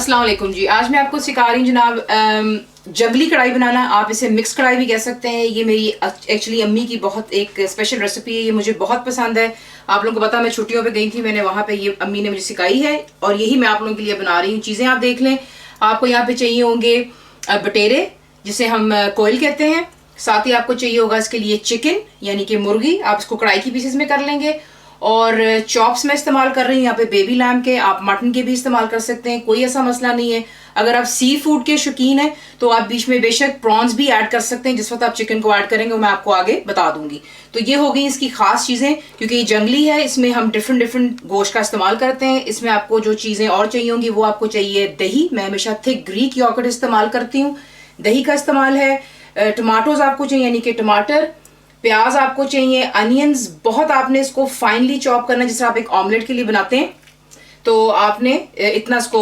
अस्सलाम वालेकुम जी। आज मैं आपको सिखा रही हूँ जनाब जंगली कढ़ाई बनाना। आप इसे मिक्स कढ़ाई भी कह सकते हैं। ये मेरी एक्चुअली अम्मी की बहुत एक स्पेशल रेसिपी है, ये मुझे बहुत पसंद है। आप लोगों को पता, मैं छुट्टियों पे गई थी, मैंने वहाँ पे ये अम्मी ने मुझे सिखाई है और यही मैं आप लोगों के लिए बना रही हूँ। चीज़ें आप देख लें। आपको यहाँ पे चाहिए होंगे बटेरे, जिसे हम कोयल कहते हैं। साथ ही आपको चाहिए होगा इसके लिए चिकन यानी कि मुर्गी, आप इसको कढ़ाई की पीसेस में कर लेंगे। और चॉप्स में इस्तेमाल कर रही हूँ यहाँ पे बेबी लैम्ब के, आप मटन के भी इस्तेमाल कर सकते हैं, कोई ऐसा मसला नहीं है। अगर आप सी फूड के शौकीन हैं तो आप बीच में बेशक प्रॉन्स भी ऐड कर सकते हैं। जिस वक्त आप चिकन को ऐड करेंगे वो मैं आपको आगे बता दूंगी। तो ये हो गई इसकी खास चीज़ें, क्योंकि ये जंगली है, इसमें हम डिफरेंट गोश्त का इस्तेमाल करते हैं। इसमें आपको जो चीज़ें और चाहिए होंगी वो आपको चाहिए दही, मैं हमेशा थिक ग्रीक यॉगर्ट इस्तेमाल करती हूँ, दही का इस्तेमाल है। टमाटोज आपको चाहिए यानी कि टमाटर, प्याज आपको चाहिए, अनियंस बहुत आपने इसको फाइनली चॉप करना है, जिसे आप एक ऑमलेट के लिए बनाते हैं तो आपने इतना इसको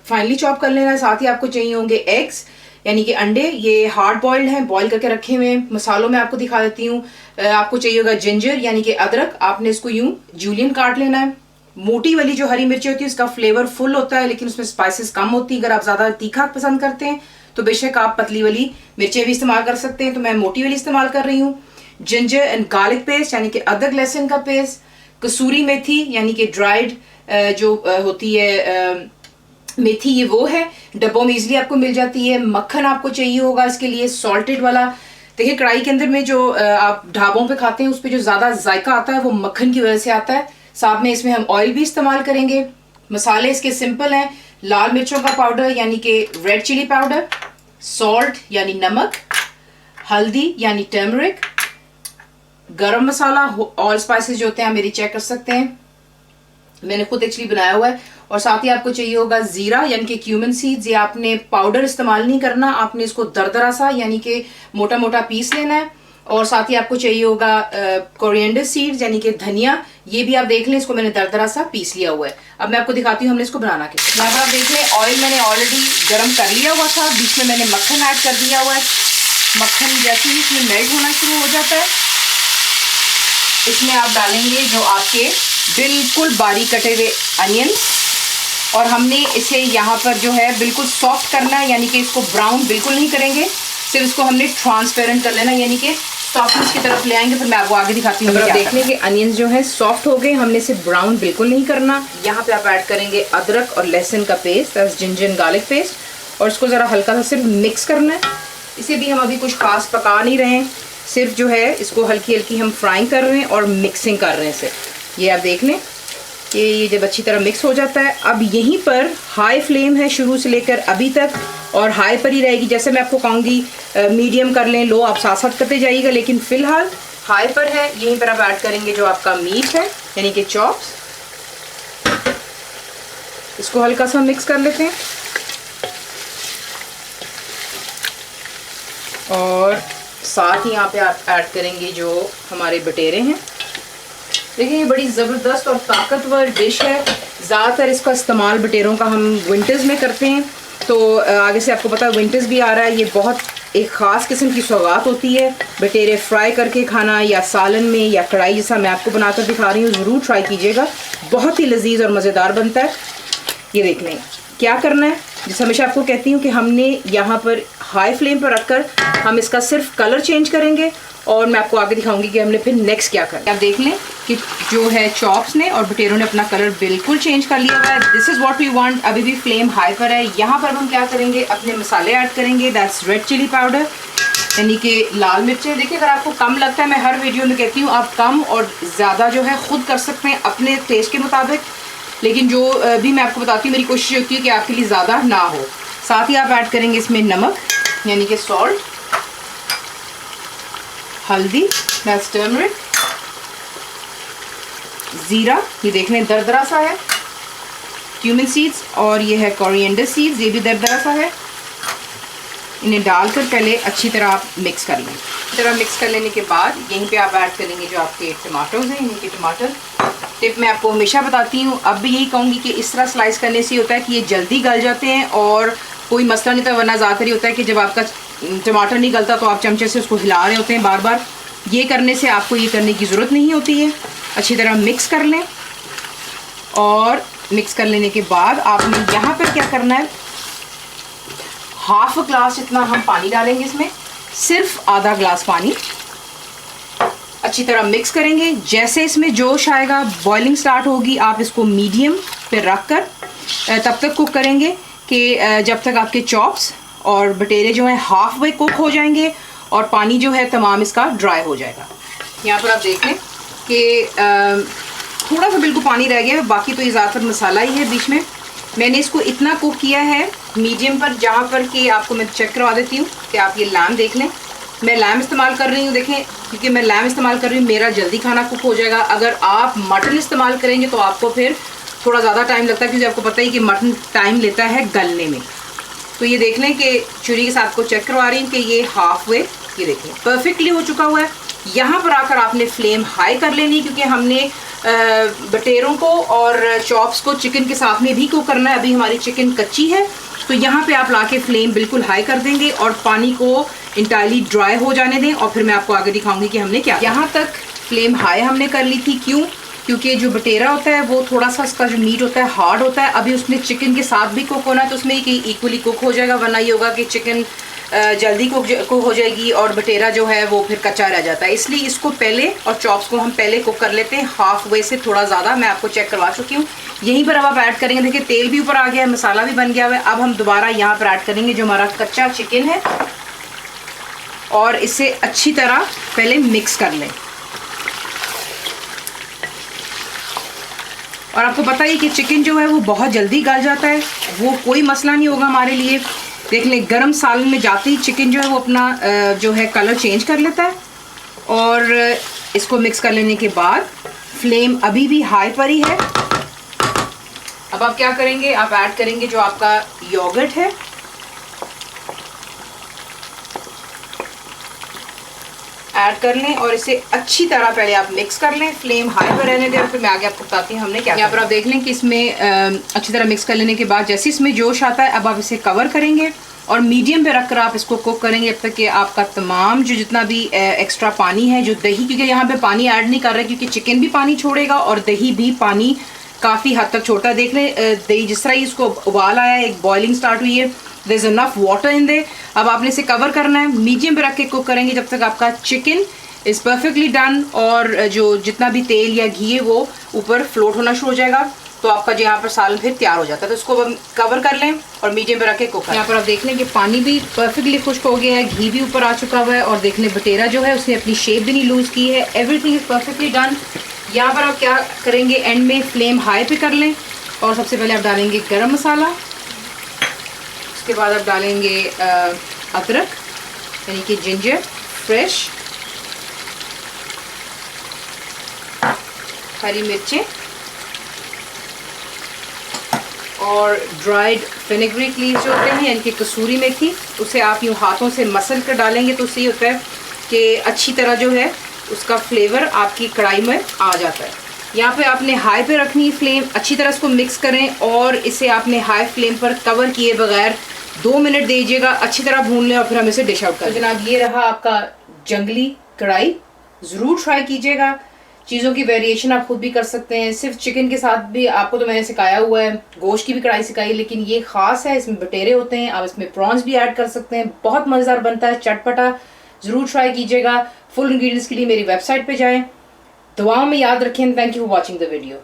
फाइनली चॉप कर लेना है। साथ ही आपको चाहिए होंगे एग्स यानी कि अंडे, ये हार्ड बॉइल्ड हैं, बॉईल करके रखे हुए हैं। मसालों में आपको दिखा देती हूँ। आपको चाहिए होगा जिंजर यानी कि अदरक, आपने इसको यूं जूलियन काट लेना है। मोटी वाली जो हरी मिर्ची होती है उसका फ्लेवर फुल होता है, लेकिन उसमें स्पाइसेस कम होती है। अगर आप ज्यादा तीखा पसंद करते हैं तो बेशक आप पतली वाली मिर्चें भी इस्तेमाल कर सकते हैं, तो मैं मोटी वाली इस्तेमाल कर रही हूँ। जिंजर एंड गार्लिक पेस्ट यानी कि अदरक लहसुन का पेस्ट, कसूरी मेथी यानी कि ड्राइड जो होती है मेथी, ये वो है, डब्बों में इजीली आपको मिल जाती है। मक्खन आपको चाहिए होगा इसके लिए, सॉल्टेड वाला। देखिए कढ़ाई के अंदर में जो आप ढाबों पे खाते हैं उस पर जो ज्यादा जायका आता है वो मक्खन की वजह से आता है। साथ में इसमें हम ऑयल भी इस्तेमाल करेंगे। मसाले इसके सिंपल हैं, लाल मिर्चों का पाउडर यानी कि रेड चिली पाउडर, सॉल्ट यानी नमक, हल्दी यानी टर्मरिक, गरम मसाला, ऑल स्पाइसेस जो होते हैं आप मेरी चेक कर सकते हैं, मैंने खुद एक्चुअली बनाया हुआ है। और साथ ही आपको चाहिए होगा जीरा यानी कि क्यूमिन सीड्स, ये आपने पाउडर इस्तेमाल नहीं करना, आपने इसको दरदरा सा यानी कि मोटा मोटा पीस लेना है। और साथ ही आपको चाहिए होगा कोरिएंडर सीड्स यानी कि धनिया, ये भी आप देख लें, इसको मैंने दरदरा सा पीस लिया हुआ है। अब मैं आपको दिखाती हूँ हमने इसको बनाना कैसे। यहाँ पर आप देख लें ऑयल मैंने ऑलरेडी गर्म कर लिया हुआ था, बीच में मैंने मक्खन ऐड कर दिया हुआ है। मक्खन जैसे ही इसमें मेल्ट होना शुरू हो जाता है, इसमें आप डालेंगे जो आपके बिल्कुल बारीक कटे हुए अनियंस, और हमने इसे यहाँ पर जो है बिल्कुल सॉफ्ट करना है, यानी कि इसको ब्राउन बिल्कुल नहीं करेंगे, सिर्फ इसको हमने ट्रांसपेरेंट कर लेना, यानी कि सॉफ्टनेस की तरफ ले आएंगे। फिर मैं आपको आगे दिखाती हूँ। आप देख लें कि अनियंस जो है सॉफ्ट हो गए, हमने इसे ब्राउन बिल्कुल नहीं करना। यहाँ पे आप ऐड करेंगे अदरक और लहसुन का paste, ginger and garlic paste, और इसको ज़रा हल्का सा सिर्फ मिक्स करना है। इसे भी हम अभी कुछ खास पका नहीं रहे हैं, सिर्फ जो है इसको हल्की हल्की हम फ्राइंग कर रहे हैं और मिक्सिंग कर रहे हैं इसे। ये आप देख लें कि ये जब अच्छी तरह मिक्स हो जाता है, अब यहीं पर हाई फ्लेम है शुरू से लेकर अभी तक, और हाई पर ही रहेगी। जैसे मैं आपको कहूँगी मीडियम कर लें, लो, आप साथ साथ करते जाइएगा, लेकिन फिलहाल हाई पर है। यहीं पर आप ऐड करेंगे जो आपका मीट है यानी कि चॉप्स, इसको हल्का सा मिक्स कर लेते हैं। और साथ ही यहाँ पे आप ऐड करेंगे जो हमारे बटेरे हैं। देखिए ये बड़ी ज़बरदस्त और ताकतवर डिश है। ज़्यादातर इसका इस्तेमाल बटेरों का हम विंटर्स में करते हैं, तो आगे से आपको पता है विंटर्स भी आ रहा है, ये बहुत एक ख़ास किस्म की सौगात होती है। बटेरे फ्राई करके खाना या सालन में या कढ़ाई, जैसा मैं आपको बनाकर दिखा रही हूँ, ज़रूर ट्राई कीजिएगा, बहुत ही लजीज और मज़ेदार बनता है। ये देख लें क्या करना है, जैसे हमेशा आपको कहती हूँ कि हमने यहाँ पर हाई फ्लेम पर रखकर हम इसका सिर्फ कलर चेंज करेंगे, और मैं आपको आगे दिखाऊंगी कि हमने फिर नेक्स्ट क्या करना है। आप देख लें कि जो है चॉप्स ने और बटेरों ने अपना कलर बिल्कुल चेंज कर लिया हुआ है। This is what we want. अभी भी फ्लेम हाई पर है। यहाँ पर हम क्या करेंगे, अपने मसाले ऐड करेंगे। दैट्स रेड चिली पाउडर यानी कि लाल मिर्चें। देखिए अगर आपको कम लगता है, मैं हर वीडियो में कहती हूँ आप कम और ज़्यादा जो है खुद कर सकते हैं अपने टेस्ट के मुताबिक, लेकिन जो भी मैं आपको बताती हूँ मेरी कोशिश होती है कि आपके लिए ज़्यादा ना हो। साथ ही आप ऐड करेंगे इसमें नमक यानी कि सॉल्ट, हल्दी, दैट्स टर्मरिक, जीरा, ये देख लें दरदरा सा है, क्यूमिन सीड्स, और ये है कोरिएंडर सीड्स, ये भी दरदरा सा है। इन्हें डालकर पहले अच्छी तरह आप मिक्स कर लें। अच्छी तरह मिक्स कर लेने के बाद यहीं पे आप ऐड करेंगे जो आपके टमाटोज हैं, यानी कि टमाटर। टिप मैं आपको हमेशा बताती हूँ, अब भी यही कहूँगी कि इस तरह स्लाइस करने से होता है कि ये जल्दी गल जाते हैं और कोई मसला नहीं था। वरना ज़्यादातर ही होता है कि जब आपका टमाटर नहीं गलता तो आप चमचे से उसको हिला रहे होते हैं बार बार। ये करने से आपको ये करने की ज़रूरत नहीं होती है। अच्छी तरह मिक्स कर लें, और मिक्स कर लेने के बाद आपने यहाँ पर क्या करना है, हाफ ग्लास इतना हम पानी डालेंगे इसमें, सिर्फ आधा ग्लास पानी। अच्छी तरह मिक्स करेंगे। जैसे इसमें जोश आएगा, बॉइलिंग स्टार्ट होगी, आप इसको मीडियम पे रख कर तब तक कुक करेंगे कि जब तक आपके चॉप्स और बटेरे जो हैं हाफ वे कुक हो जाएंगे और पानी जो है तमाम इसका ड्राई हो जाएगा। यहाँ पर आप देख लें कि थोड़ा सा बिल्कुल पानी रह गया है, बाकी तो ये ज़्यादातर मसाला ही है। बीच में मैंने इसको इतना कुक किया है मीडियम पर, जहाँ पर कि आपको मैं चेक करवा देती हूँ कि आप ये लैम देख लें। मैं लैम इस्तेमाल कर रही हूँ, देखें, क्योंकि मैं लैम इस्तेमाल कर रही हूँ मेरा जल्दी खाना कुक हो जाएगा। अगर आप मटन इस्तेमाल करेंगे तो आपको फिर थोड़ा ज़्यादा टाइम लगता है, क्योंकि आपको पता ही कि मटन टाइम लेता है गलने में। तो ये देख लें कि छुरी के साथ को चेक करवा रही हूँ कि ये हाफ वे, ये देखें परफेक्टली हो चुका हुआ है। यहाँ पर आकर आपने फ्लेम हाई कर लेनी, क्योंकि हमने बटेरों को और चॉप्स को चिकन के साथ में भी कुक करना है। अभी हमारी चिकन कच्ची है, तो यहाँ पे आप लाके फ्लेम बिल्कुल हाई कर देंगे और पानी को इंटायरली ड्राई हो जाने दें। और फिर मैं आपको आगे दिखाऊंगी कि हमने क्या। यहाँ तक फ्लेम हाई हमने कर ली थी, क्यों? क्योंकि जो बटेरा होता है वो थोड़ा सा, उसका जो मीट होता है हार्ड होता है। अभी उसमें चिकन के साथ भी कुक होना है, तो उसमें इक्वली कुक हो जाएगा, वरना ये होगा कि चिकन जल्दी कुक हो जाएगी और बटेरा जो है वो फिर कच्चा रह जाता है। इसलिए इसको पहले, और चॉप्स को हम पहले कुक कर लेते हैं हाफ वे से थोड़ा ज़्यादा। मैं आपको चेक करवा चुकी हूँ। यहीं पर अब आप ऐड करेंगे, देखिए तेल भी ऊपर आ गया है, मसाला भी बन गया हुआ है। अब हम दोबारा यहाँ पर ऐड करेंगे जो हमारा कच्चा चिकन है और इसे अच्छी तरह पहले मिक्स कर लें। और आपको पता ही कि चिकन जो है वो बहुत जल्दी गल जाता है, वो कोई मसला नहीं होगा हमारे लिए। देख लें, गरम सालन में जाते ही चिकन जो है वो अपना जो है कलर चेंज कर लेता है। और इसको मिक्स कर लेने के बाद फ्लेम अभी भी हाई पर ही है। अब आप क्या करेंगे, आप ऐड करेंगे जो आपका योगर्ट है, ऐड कर लें और इसे अच्छी तरह पहले आप मिक्स कर लें। फ्लेम हाई पर रहने दें और फिर मैं आगे आपको बताती हूँ हमने क्या। यहाँ पर आप देख लें कि इसमें अच्छी तरह मिक्स कर लेने के बाद जैसे इसमें जोश आता है, अब आप इसे कवर करेंगे और मीडियम पे रखकर आप इसको कुक करेंगे जब तक कि आपका तमाम जो जितना भी एक्स्ट्रा पानी है, जो दही, क्योंकि यहाँ पे पानी ऐड नहीं कर रहे क्योंकि चिकन भी पानी छोड़ेगा और दही भी पानी काफ़ी हद तक छोड़ता है। देख लें दही जिस तरह ही इसको उबाल आया है, एक बॉइलिंग स्टार्ट हुई है, there is enough water in the. अब आपने इसे कवर करना है, मीडियम पे रख के कुक करेंगे जब तक आपका चिकन इज़ परफेक्टली डन और जो जितना भी तेल या घी है वो ऊपर फ्लोट होना शुरू हो जाएगा, तो आपका जो यहाँ पर सालन फिर तैयार हो जाता है। तो इसको कवर कर लें और मीडियम पे रख के कुक करें। यहाँ पर आप देख लें कि पानी भी परफेक्टली खुश्क हो गया है, घी भी ऊपर आ चुका हुआ है और देख लें बटेरा जो है उसने अपनी शेप भी नहीं लूज़ की है। Everything is perfectly done. यहाँ पर आप क्या करेंगे, एंड में फ्लेम हाई पे कर लें और सबसे पहले आप डालेंगे गरम मसाला, उसके बाद आप डालेंगे अदरक यानी कि जिंजर फ्रेश, हरी मिर्चें और ड्राइड फेनेग्रिक लीव्स जो होते हैं यानी कि कसूरी मेथी, उसे आप यूँ हाथों से मसल कर डालेंगे तो उससे होता है कि अच्छी तरह जो है उसका फ्लेवर आपकी कढ़ाई में आ जाता है। यहाँ पे आपने हाई पे रखनी है फ्लेम, अच्छी तरह इसको मिक्स करें और इसे आपने हाई फ्लेम पर कवर किए बगैर 2 मिनट दीजिएगा, अच्छी तरह भून लें और फिर हम इसे डिश आउट करें। तो जनाब ये रहा आपका जंगली कढ़ाई, ज़रूर ट्राई कीजिएगा। चीज़ों की वेरिएशन आप खुद भी कर सकते हैं, सिर्फ चिकन के साथ भी आपको तो मैंने सिखाया हुआ है, गोश्त की भी कढ़ाई सिखाई, लेकिन ये ख़ास है, इसमें बटेरे होते हैं, आप इसमें प्रॉन्स भी ऐड कर सकते हैं, बहुत मज़ेदार बनता है, चटपटा। ज़रूर ट्राई कीजिएगा। फुल इंग्रेडिएंट्स के लिए मेरी वेबसाइट पे जाएं। दुआओं में याद रखें। Thank you for watching the video.